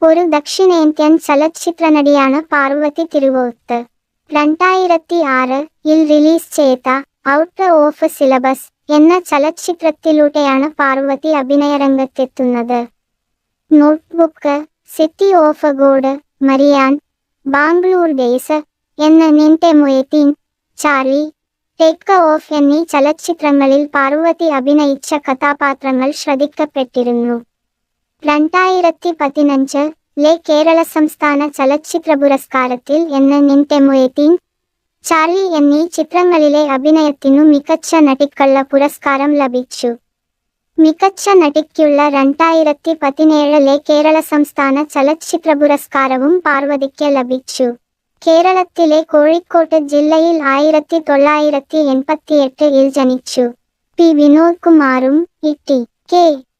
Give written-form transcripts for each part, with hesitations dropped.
ഒരു ദക്ഷിണേന്ത്യൻ ചലച്ചിത്ര നടിയാണ് പാർവതി തിരുവോത്ത്. 2006-ൽ റിലീസ് ചെയ്ത ഔട്ട് ഓഫ് സിലബസ് എന്ന ചലച്ചിത്രത്തിലൂടെയാണ് പാർവതി അഭിനയരംഗത്തെത്തുന്നത്. Notebook, city of god, Maryan, Bangalore days എന്ന നിന്റെ മൊയ്തീൻ, ചാർലി, ടേക്ക് ഓഫ് എന്നീ ചലച്ചിത്രങ്ങളിൽ പാർവതി അഭിനയിച്ച കഥാപാത്രങ്ങൾ ശ്രദ്ധിക്കപ്പെട്ടിരുന്നു. 2015-ലെ കേരള സംസ്ഥാന ചലച്ചിത്ര പുരസ്കാരത്തിൽ എന്ന നിന്റെ മൊയ്തീൻ, ചാർലി എന്നീ ചിത്രങ്ങളിലെ അഭിനയത്തിനു മികച്ച നടിക്കുള്ള പുരസ്കാരം ലഭിച്ചു. മികച്ച നടിക്കുള്ള 2017-ലെ കേരള സംസ്ഥാന ചലച്ചിത്ര പുരസ്കാരവും പാർവതിക്ക് ലഭിച്ചു. കേരളത്തിലെ കോഴിക്കോട് ജില്ലയിൽ 1988-ൽ ജനിച്ചു. പി. വിനോദ് കുമാറും ടി.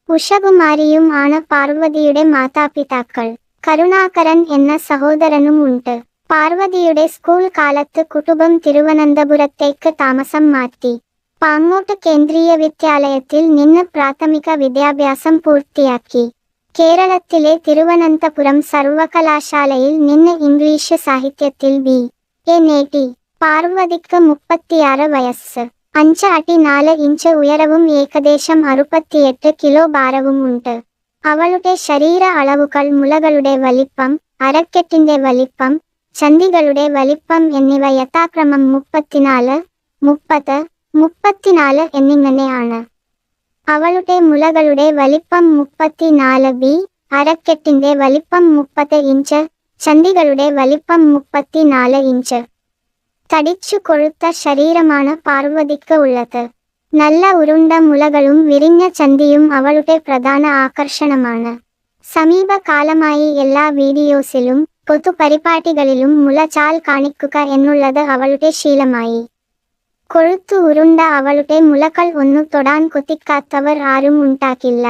ഉഷകുമാരിയും ആണ് പാർവതിയുടെ മാതാപിതാക്കൾ. കരുണാകരൻ എന്ന സഹോദരനും ഉണ്ട്. പാർവതിയുടെ സ്കൂൾ കാലത്ത് കുടുംബം തിരുവനന്തപുരത്തേക്ക് താമസം മാറ്റി. പാങ്ങോട്ട് കേന്ദ്രീയ വിദ്യാലയത്തിൽ നിന്ന് പ്രാഥമിക വിദ്യാഭ്യാസം പൂർത്തിയാക്കി. കേരളത്തിലെ തിരുവനന്തപുരം സർവകലാശാലയിൽ നിന്ന് ഇംഗ്ലീഷ് സാഹിത്യത്തിൽ ബി.എ. നേടി. പാർവതിക്ക് 36 വയസ്സ്. 5 അടി 4 ഇഞ്ച് ഉയരവും ഏകദേശം 68 കിലോ ഭാരവും ഉണ്ട്. അവളുടെ ശരീര അളവുകൾ മുലകളുടെ വലിപ്പം, അരക്കെട്ടിന്റെ വലിപ്പം, ചന്തികളുടെ വലിപ്പം എന്നിവ യഥാക്രമം 34, 30, 34 എന്നിങ്ങനെയാണ്. അവളുടെ മുലകളുടെ വലിപ്പം 34 ബി, അരക്കെട്ടിന്റെ വലിപ്പം 30 ഇഞ്ച്, ചന്തികളുടെ വലിപ്പം 34 ഇഞ്ച്. തടിച്ചു കൊഴുത്ത ശരീരമാണ് പാർവതിക്ക് ഉള്ളത്. നല്ല ഉരുണ്ട മുലകളും വിരിഞ്ഞ ചന്തിയും അവളുടെ പ്രധാന ആകർഷണമാണ്. സമീപകാലമായി എല്ലാ വീഡിയോസിലും പൊതുപരിപാടികളിലും മുലചാൽ കാണിക്കുക എന്നുള്ളത് അവളുടെ ശീലമായി. കൊഴുത്തു ഉരുണ്ട അവളുടെ മുലകൾ ഒന്നു തൊടാൻ കൊതിക്കാത്തവർ ആരും ഉണ്ടാകില്ല.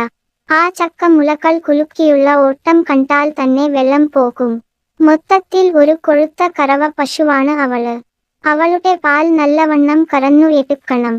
ആ ചക്ക മുലകൾ കുലുക്കിയുള്ള ഓട്ടം കണ്ടാൽ തന്നെ വെള്ളം പോകും. മൊത്തത്തിൽ ഒരു കൊഴുത്ത കറവ പശുവാണ് അവള്. അവളുടെ പാൽ നല്ലവണ്ണം കറന്നു എടുക്കണം.